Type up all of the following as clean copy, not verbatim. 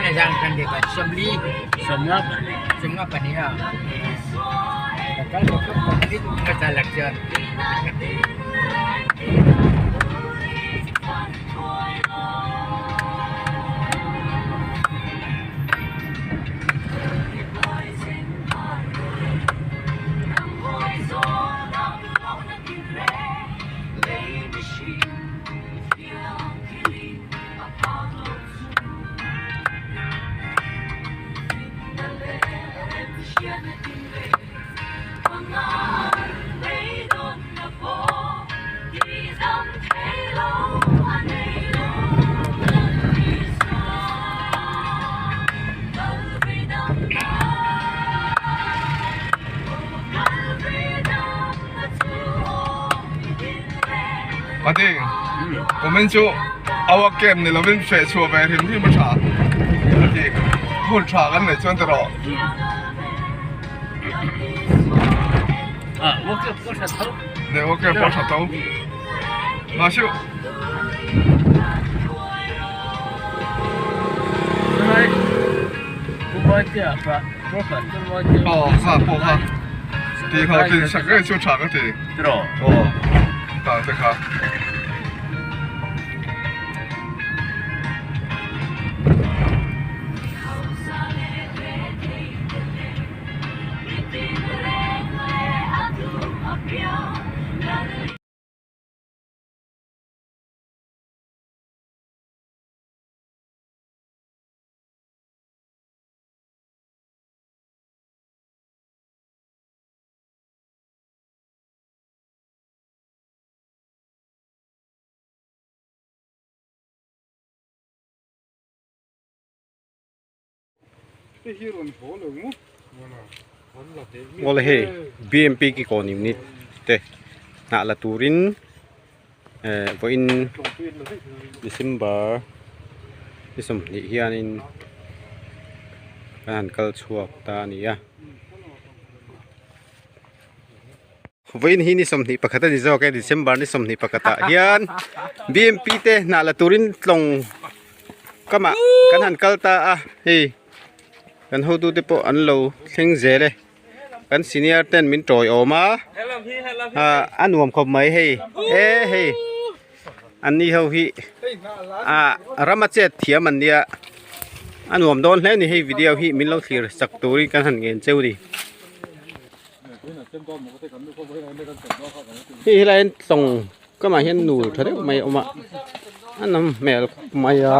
yang kan dekat sembeli semua pania. Kalau komplit kita lecture.阿丁，我们就เอาเกมนี่เราเป็นเฟสชัวร์ไปทีมที่มาฉาที่พูดฉากันเลยจนตลอด我给不是头。เนี่ยโอเคพอฉาโตมาชิว不包掉吧？不包，不包掉。อ๋อค่ะพอค่ะที่เขากินสักเรื่องชิวฉากันที知道。โอ้ต่างสิครับOleh he BMP ki konim ni te na la turin vo in December isum ni hian in kan kal chuak ta ni ya vo in hi ni som ni pakata ni zo ke December ni som ni pakata hian BMP te na la turin tlong kama kan han kal ta a hi kan ho tu te po an lo thleng zele kan senior ten min troi oma an nuam khop mai hei hei an ni ho hi ramachet thiam an nia an nuam don hle ni hei video hi min lo thlir sak turi kan han ngen cheu ri hi lain song ka ma hian nu thare mai oma an nam mel mai a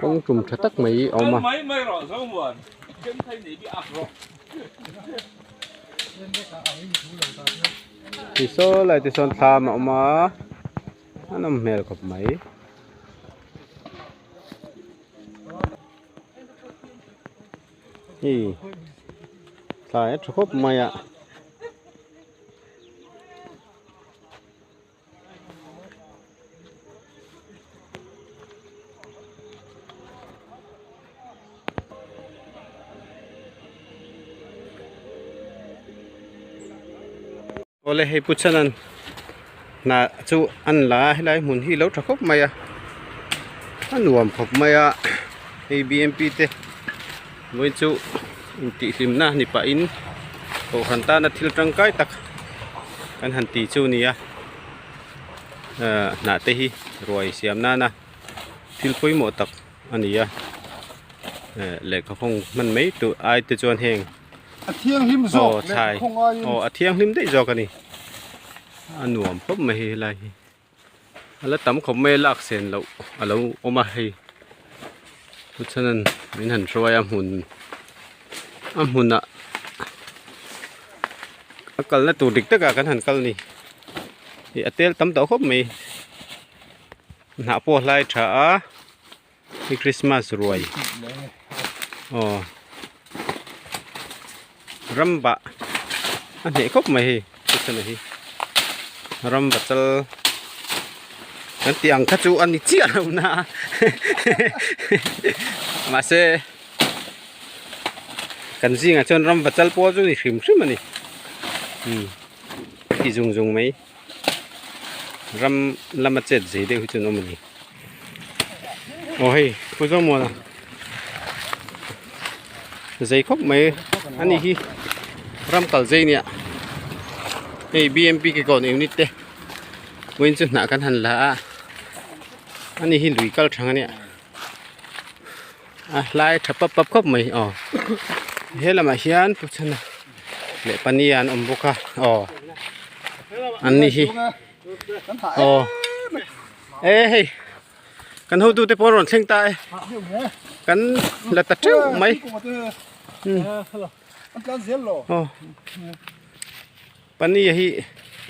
không trùng thật tắc mỹ ông mà thì số lại thì son tha mà ông mà nó nằm mèo cọp mấy gì lại cho khóc mày ạ Oleh hei puchanan na chu an la helai mun hi lo thakop maya anuam khop maya hei BMP te moi chu inti lim na ni pa in ko khanta na thil tangkai tak kan han ti chu ni ya na te hi roi siam na na thil poi mo tak ani ya le ka khong man mei tu ai te chuan heng thiêng him rộ chài thiêng him đấy rộ cái này ăn uống phấp mày lại là tắm không mê lạc sen lẩu lẩu ôm hay cho nên mình hẳn rồi am hùn ạ cái là tủ địch tất cả cái hẳn cái này thì tel tắm tàu khóc mày nạp po lại trả cái Christmas rồi ramba anh hệ khóc mày cái này ramba chal anh tiang khát chú anh đi chia đâu na mà sẽ cần gì ngà chọn ramba chal po chú đi khìm khìm mà đi thì dùng mấy lama chet zai de hu chu no mani oh hey pu zo mo na zai khop mai ani hi ram kal zai nia hey BMP ke kon unit te win chu na kan han la ani hi lui kal thang ania lai thap pap khop mai hela ma hian pu chana le panian ombuka ani hi hey kan hu tu te poron theng ta kan la ta treu mai pani hi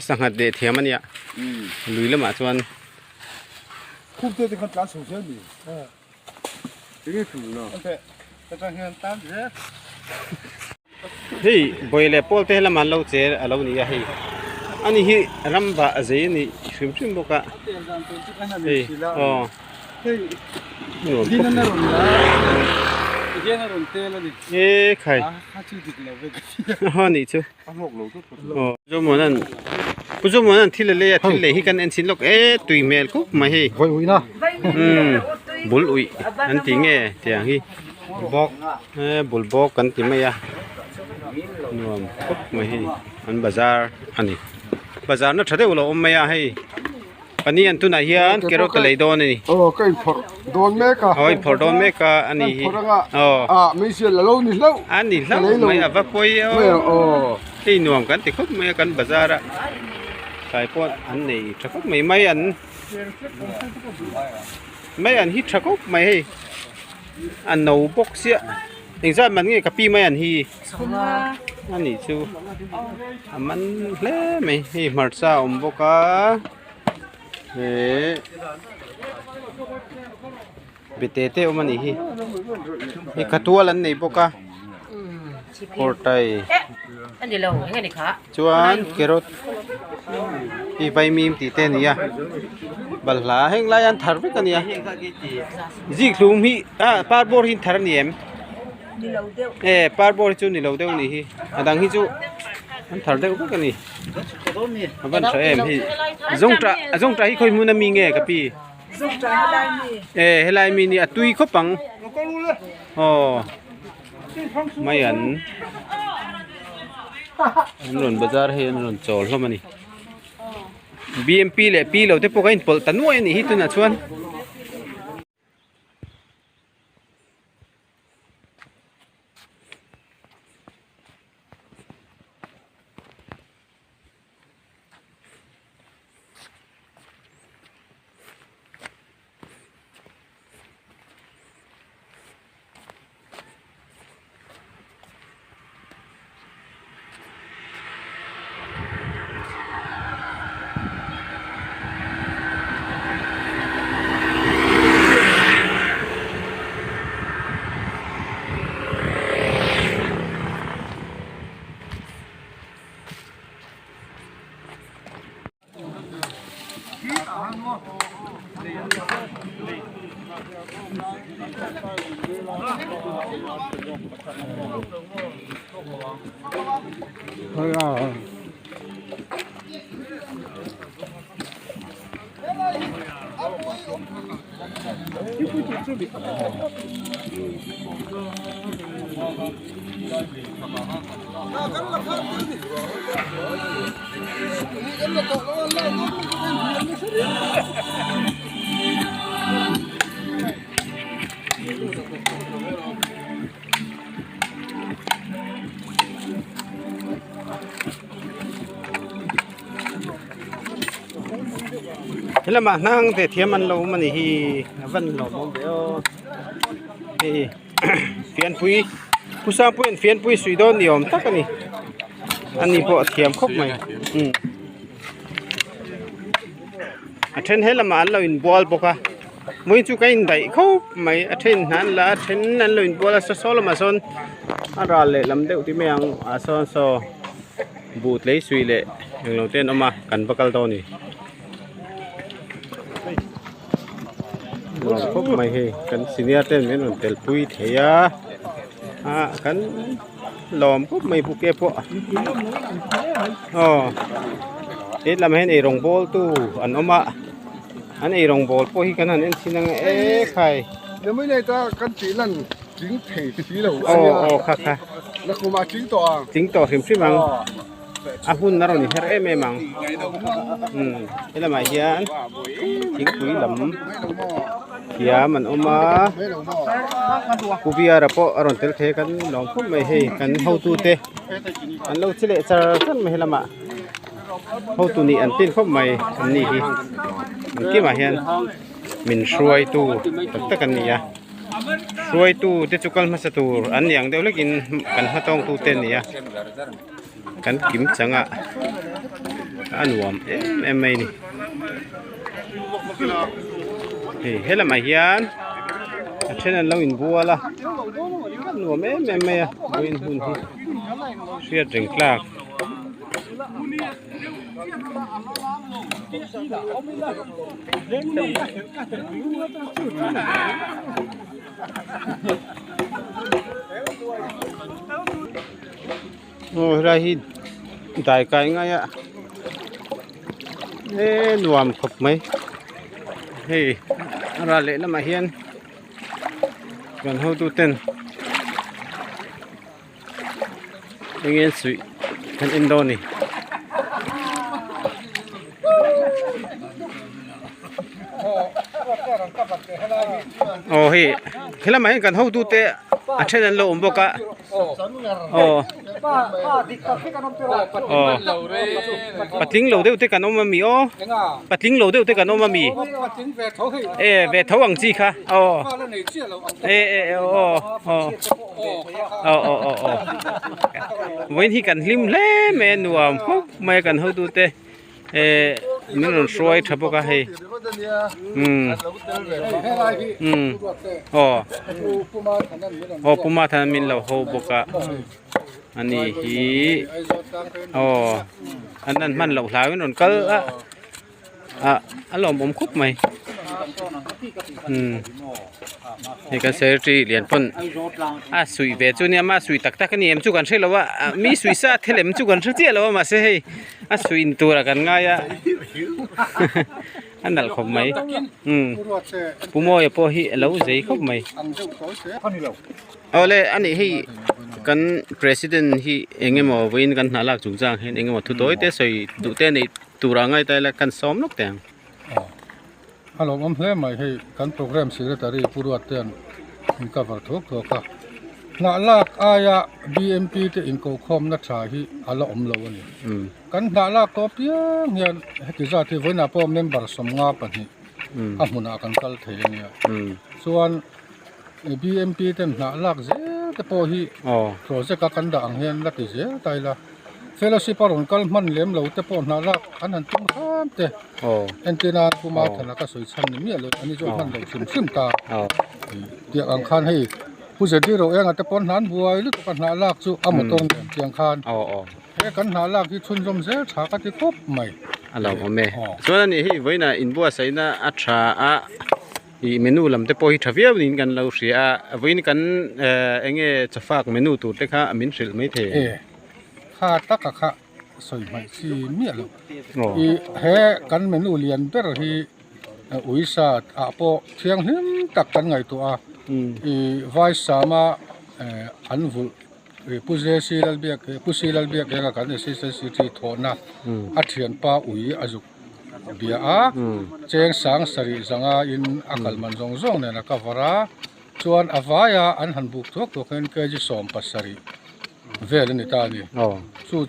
sanghat de thiamania lui lama chuan khum te kan tlan so se ni cái chủ nào cái trang hiện tám thế hey boile polte la man lo che alo ni ya hey ani hi ramba azai ni shrim boka hey đi nó rồi Dia na ron te la ni. khai Chi dik la ve. ni chu ăn hộp lẩu chút zo mo nan thil le ya thil le hi kan en sin lok tui mel ku ma hi voi ui na bul ui an ti nge tiang hi bọc bul bok kan ti ma ya nuam kup ma hi an bazar ani bazar na thade ulo om ma ya hi pani an tu na hian kero ka lei don ni cái phở đồn mẹ cả oi phordon me ka ani hi mấy xe là lâu nít lâu ani lau mai ava poi hi nuam kan ti kup ma kan bazar a kai pon an nei thakuk mai an hi thakuk mai hi an no box sia exam man nge kapi mai an hi ani chu aman hle mai hi marcha omboka bitete omani hi katual an nei boka portai anh đi lâu nghe đi khá chuan kerot i vai mim ti te nia balhla heng lai an thar vek ania ji klum hi parbor hin thar niem đi lâu đeo parbor chu ni lo deu ni hi adang hi chu an thar deu vek ani aban sa em hi zong tra hi khoi mun mi nge kapi dùng trái hai đai mì helai mi ni atui kho pang mai an ron bazar he ron chol ho mani BMP le pi lo te pokain pol tanoi ni hi tu na chuan Hela ma nang te thiam an lo mani hi van lo mo beo hi fian pui pusang pui fian pui sui don niom tak ani ani po thiam khop mai a then hela ma lo in bol boka moi chu kain dai khop mai a then nan la then nan lo in bol so solo ma son ara le lam deu ti meang a son so but lei sui le ang lo ten oma kan bakal to ni khop mai he kan senior ten men tel pui theya kan lom khop mai buke po เอ็ดลำเห็นไอ้รองบอลตู้อันอมาอันไอ้รองบอลพวกที่กันนั่นเอ็นสินังใคร เดี๋ยวไม่ได้จะกันจีนั่นจิงเถีสีเหลว โอ้ค่ะ แล้วกูมาจิงตัว จริงต่อสิมสิมังหุ่นนารนี่เฮเอเมมังเอ็ดลำมาเฮียนจริงปุยลำเฮียมันอมากูเบียร์ปออรอนเตลเทกันลองพุ่มไม่ให้กันเฮาตูเตอันเราสิเลจากันไม่ให้ละมาเฮาตูนี่อันตินเข้าไม่อันนี้ฮีมันกี่มาเฮียนมินช่วยตู้ตักกันนี่ยช่วยตู้เดจุกัลมาสตูอันอย่างเดียวเล็กินกันหาต้องตู้เต้นนี่ยกันกิมจังอ่ะอันวมไม่นี่เฮ้ยละมาเฮียนเช่นนั้นเราอินบัวละอันวมไม่อ่ะวินหุ่นเสียถึงกลากโอ้ไรฮิได้ไกลไงอ่ะรวมครบไหมเฮ้ยอะไรเละละมาเฮียนกันเขาตู้เต้นยังเงี้ยสวยกันอินโดนีโอ้เฮ้ยเฮล่ามาเห็นกันเขาตู้เตะอาเช่นนั้นเราอุบกะโอ้ปัดทิ้งเราเดี๋ยวเตะกันอมมามีอ๋อปัดทิ้งเราเดี๋ยวเตะกันอมมามีเวทวังจีค่ะโอ้วันที่กันลิมเล่แม่หนุ่มพวกไม่กันเขาตู้เตะมันรสวยทับก็ให้ปูมาทันมินเราหัวบกะอันนี้ฮีอันนั้นมันเราหลายวันนนก็อารมณ์ผมคุบไหมนี่ก็เสรีเรียนพ้นสุยเวจูเนี่ยมาสุยตักนี่เอ็มจูกันใช่หรือว่ามีสุยซาเทเลมจูกันใช่เจ้าหรือว่ามาเสียให้สุยตัวกันง่ายอันนั้นคบไหมผู้มวยพอฮีเราใจคบไหมเอาเลยอันนี้ให้กัน president ที่เองมาวินกันน่ารักจุงจังเห็นเองมาทุกตัวแต่ใส่ดูแต่ในตัวร่างไงแต่ละกันซ้อมนกแต่งฮัลโหลผมเล่นมาให้การโปรแกรมสิ่งที่ตารีผู้รู้เตือนมีการฟังทุกตัวค่ะน่ารักอายะ BMP ที่อินโกคอมนักชาฮีฮัลโหลอมโลนี่กันน่ารักตัวเพียงเงี้ยที่จะที่วันนี้พอเมมเบอร์สมงาปันนี่มุนากันกัลเทียเนี่ยส่วน BMP ที่น่ารักเจ้าแต่พอฮีโปรเจกต์กันด่างเงี้ยนักที่เจ้าตายละเฟลชิปอรุณกัลมันเลี้ยมเราแต่พอน่ารักอันนั้นตุ้งข้ามเตะเอ็นตีนาคุมาธนาก็สวยชั้นนี่เลยอันนี้จะมันเราซึมตาเตียงอังคารให้ผู้เสด็จเราเองแต่พอนั้นบัวหรือกันน่ารักจู่อามาตรงเตียงคารแค่กันน่ารักที่ชุนจมเสียฉากที่ครบใหม่อะไรผมเมย์ส่วนนี้ที่ไว้น่ะอินบัวใส่น่ะอัชราอีเมนูลำแต่พอที่ทวีปนี้กันเราเสียไว้กันเองจะฝากเมนูตัวเด็กค่ะมินสิลไม่เทข้าตักข้าสวยไหมสิเมียลูกอีเฮกันเมนูเลียนเปรที่อุยซาอาโปเทียงหิมตักกันไงตัวอีไวสามาอันวุลผู้เสียลเบียกเองกันเสียที่ทอนะอัดเทียนป้าอุยอาจุเบียเจงสังสริสังอินอักลมันจงเนี่ยนักวาระชวนอวายาอันหันบุกทุกตัวเคนเกจิสอมปัสสริเวลนิตานี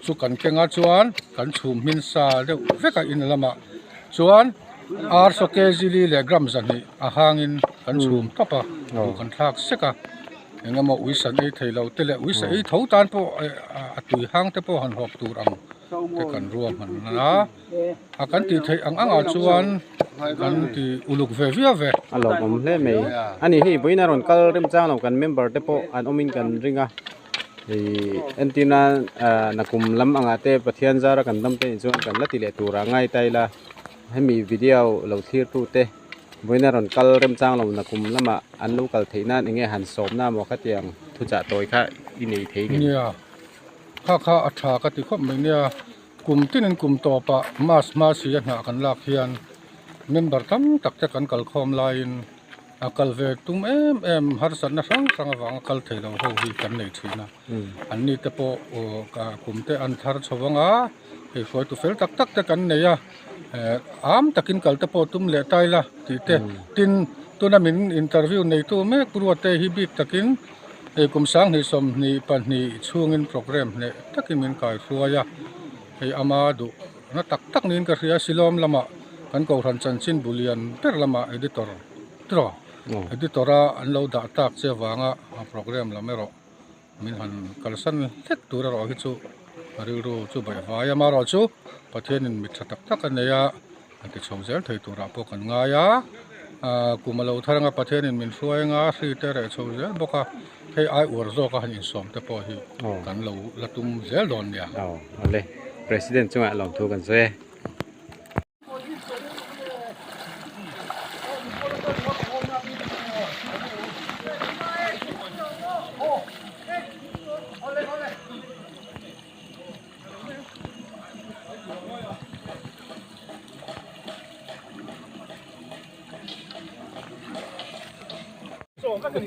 สู้กันเก่งชวนกันชูมินซาเดียวเวกอินละมาชวนอาร์สเกจิลีเลกรัมจันนี่อาหางินกันชูมทับกันทักเสกะยังมาวิสันไอเทเราเตลวิสันไอเท่าตานพอตุยหางเตปหันหอบตูรังเตกันรวมมันนะอากันตีไทยอังชวนกันตีอุลุกเวฟีเวอารมณ์ผมเล่ไม่อันนี้ที่บุญนารอนก็เริ่มจ้างเรากันเมมเบอร์เตปอันอมินกันริงอ่ะเอ็นตีน่านักคุมลำอังอาเตปะเทียนจาระกันตั้มเตนส่วนกันละติเลตูร่างไงไตละให้มีวิดีโอเราที่รูเตบุญนารอนก็เริ่มจ้างเรานักคุมลำอันลูกกัลเทน่าอย่างเงี้ยหันสมหน้าหมอกขัดยังทุจ่าโดยค่ะอินเอทีเนี่ยข้าอัฐากติคบไม่เนี่ย กลุ่มที่นั่นกลุ่มต่อปะมาเสียหนากันลากเฮียนเมมเบอร์ตั้มตักจะกันกัลคอมไลน์กัลเวตุมฮาร์สันนะสังวังกัลเทลเขาฮีกันในทีนะอันนี้แต่พอกลุ่มที่อันทาร์ชวังไอ้ฝอยตุเฟลตักจะกันเนี่ยตะกินกัลแต่พอตุมเละตายละที่เตตินตัวนั้นมินอินเตอร์วิวในตัวเมกรัวเตฮิบิกตะกินไอ้กลุ่มสังนี่สมนี่ปันนี่ช่วงเงินโปรแกรมเนี่ยตะกินมินกายฟัวยาไอ้อามาดูนะตักนี่ก็เสียสิลอมละมากันก็ทันจันชินบุเลียนเตอร์ละมาเอดิตอร์ตรอเอดิตอร์อันเราด่าตักเสียวางโปรแกรมละไม่รอมินหันกัลสันเล็กตัวรอฮิตซูรู้จูใบฟ้ายามารอจูประเทศนี้มิตรตักกันเนี่ยอันที่ชมเซลที่ตัวรับพวกกันง่ายกุมาเราทางประเทศนี้มินช่วยง่ายสิแต่เรื่องชมเซลบอกว่าให้ไอ้อวดโซก็หันอินสมแต่พอที่กันเราละตุ้มเซลโดนเนี่ยเอาเลย president จังหวะลองทูกันซะ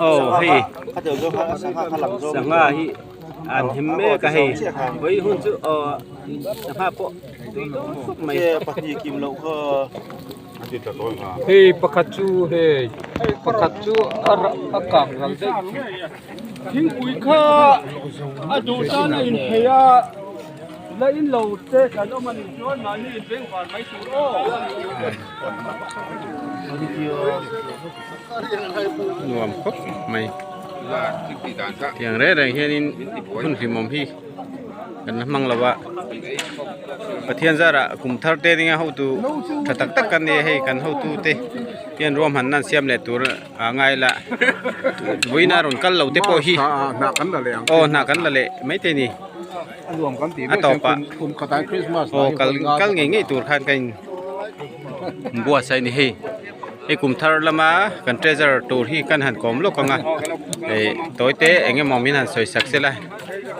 โอ้เฮ้ยสังว่าฮิอันเห็นแม่ก็ให้ไว้หุ่นจุสภาพพวกไม่ปฏิกิมเราก็เฮ้ปะคัจูเฮ้ปะคัจูอากาศรังเด็กทิ้งปุ๋ยข้าดูตาในเฮียแล้วอินเราเจ๊กันเอามันชวนมานี่เป็นความไม่สุโร่รวมครบไม่อย่างแรกเลยที่นี่คุณสิมอมพี่กันมั่งละว่าประเทศจาระกลุ่มทาร์เตนี่เขาตูถ้าตักกันเนี่ยให้กันเขาตูเตเพียนรวมหันนั่นเสียมเลยตัวง่ายละวินารุนกันเราเตปอฮีหนักกันเลยโอ้หนักกันละเลยไม่เตนี่รวมกันตีไม่ต่อปะกลุ่มขตายคริสต์มาสโอ้กันเงี้ยตัวขันกันบัวใส่นี่ให้ไอ้กลุ่มทาร์ละมากันเทรเจอร์ตัวที่กันหันกลมโลกกังอ่ะไอ้ตัวเตะเงี้ยมองมินันสวยสักเสียละ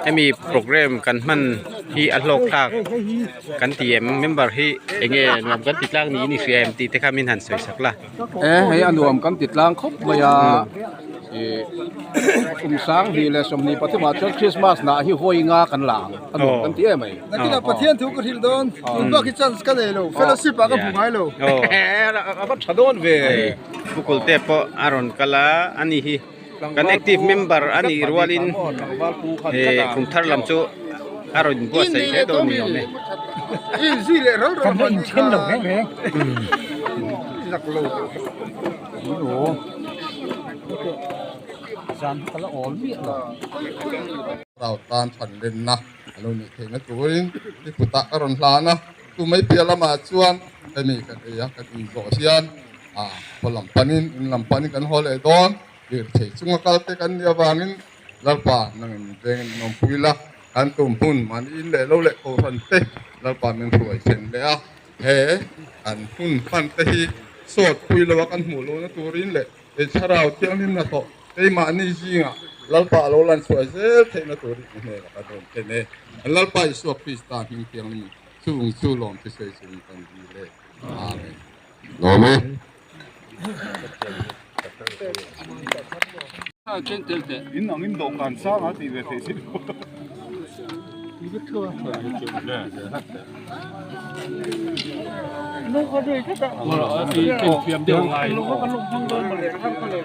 ไอ้มีโปรแกรมกันมันที่อัลโลกทากกันที่เมมเบอร์ที่เงี้ยรวมกันติดล่างนี้นี่คือตีเตะขามินันสวยสักละให้อันรวมกันติดล่างครบเมื่สังที่เลสมนีปฏิมาจนคริสต์มาสน่ะที่ห้อยงากันหลังอันรวมกันที่ไหมนักกีฬาประเทศทุกคนที่โดนคุณบอกคิดจันสกันเลยโลเฟลชิปก็ผูกให้โลก็ชดอนเว้ยบุคคลเตปอารอนกลาอันนี้กันแอคทีฟเมมเบอร์อันนี้รัวลินคุณทาร์ลัมโจอารอนบัวใส่เชดอนนี่เนาะอีซีเลยเรากันไม่เช่นหรอกแม่จักโลโอ้จันทร์ละอ่อนเบี้ยหรอเราตานผันเด่นนะเราเนี่ยเห็นนะตัวนี้ที่พุทธะอรณลานะตัวไม่เปลี่ยนละมาชวนแต่นี่กันเอียกันอีโกเซียนพอลำปานินลำปานินกันฮอลเลยดอนเดี๋ยวเฉยช่วงกัลเตกันเดียบานินลำปานั่งเด้งนมพุยละอันตุ่มหุ่นมันอินเลยเราเลยโคทันเตลำปามันสวยเช่นเลยเฮ้อันหุ่นฟันเตฮีสดพุยละว่ากันหูโลนะตัวรินเลยเอชาราเที่ยงนิมนะโตไอ้มานี่จริงlalpa lolan suaze thena tori ne ka don tene lalpa isu pista hing tiang ni chung chu lom ti sei chung kan di le amen nome chen tel te in ang in dok kan sa ma ti ve the si 이거 터 nó có gì thế ta thì tìm kiếm điều này nó có lục phong đơn mà để các con đều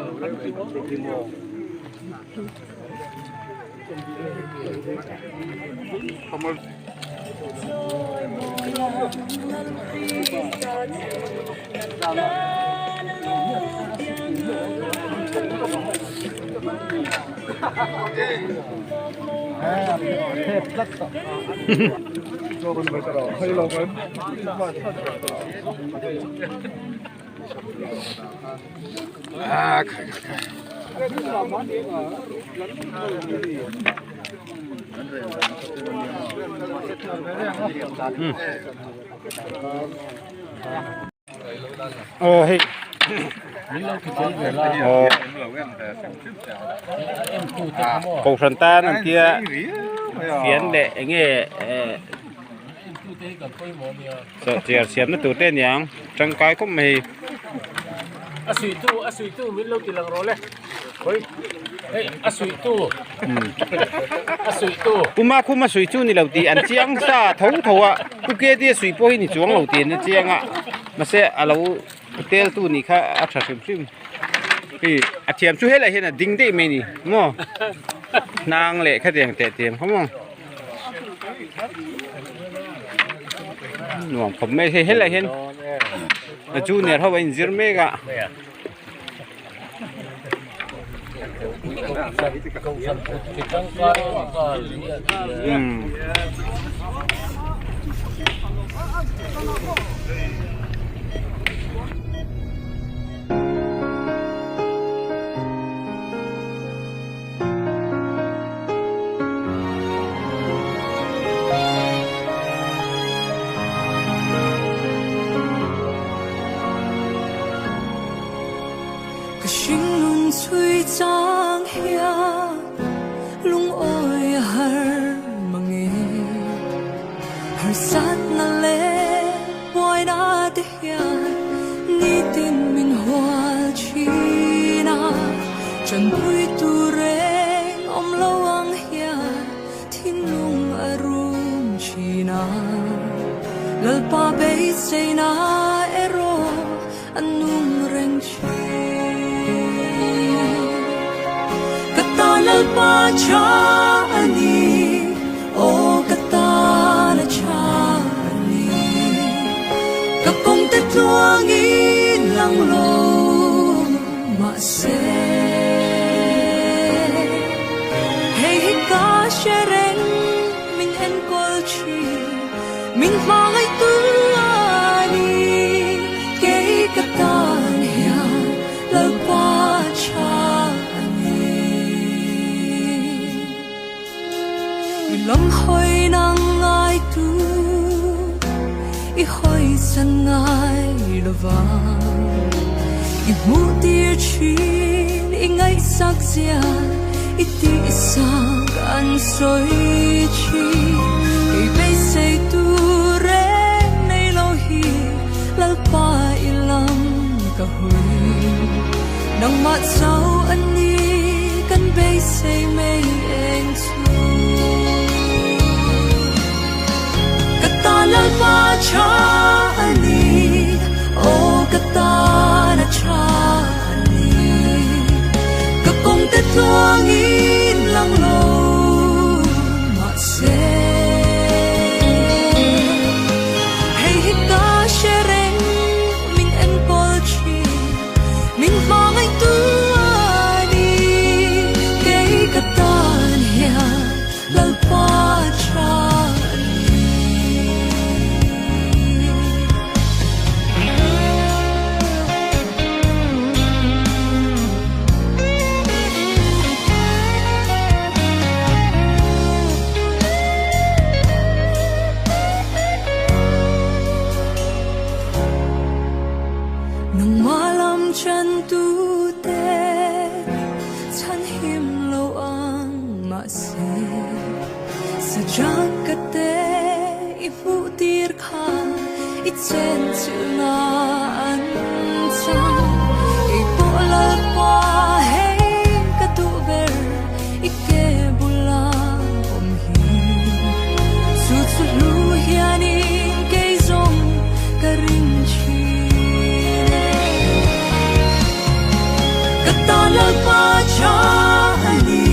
thép lắc cho mình phải đỏ hay lâu hơn hey cầu thần ta nằm kia phiến để nghe sợ chè xiên nó từ tên nhàng trăng cái cũng mì asui tu min lo tilang role oi ei asui tu kuma sui chu ni lo ti an chiang sa thấu thấu à ku ke ti sui po hi ni chuang lo ti ni chiang à mà sẽ alo tel tu ni kha a tha sim thì a thiam chu he la hen a ding de me ni mo nang le kha deng te tiam không mong nuông phẩm me he la hen a chu ne tho in zir me ga Suy trang hia lung oi har mange har sat na le boy na te hia ni tin min hoa chi na chân pui tu reng om lo ang hia tin lung arum chi na lal pa be say na ero anung reng chi Lalpa cha ani o katana cha ani kapong te tuang in lang lo ma se hey ka shereng min en kol chi min mangai tu ani ke katan ya lalpa cha lòng hơi nang ai tu i hơi san ai lo vang i mu tir chin i ngai sak zia i ti sak an soi chi i be say tu re nei lo hi lal pa i lam ka hui nang ma sau an ni kan be say mei eng tu Lalpa cha ani o katana cha ani kapong te tuang in lang lo ma se hey hika shereng min en pol chi min mangai tu ani ke katan hia lalpa cha chân tu te chan him lo ang ma se sa jakate i fu tir kha i chen chil na an cha i po la pa hey ka tu ver i ke bula om hi su su lu hiani ke zong ka ring chi Lalpa cha ani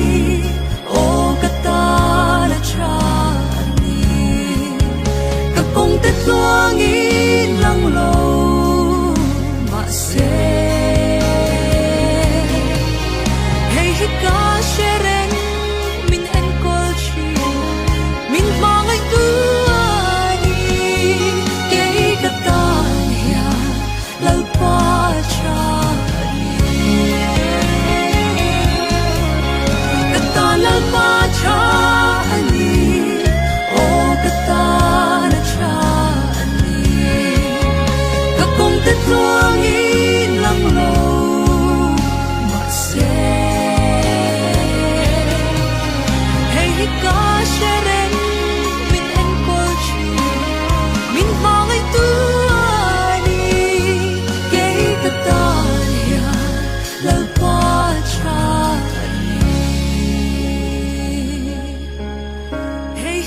o katana cha ani kapong te tuang in lang lo ma se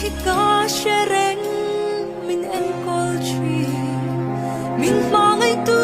hi ka shereng min en kol chi min mangai tu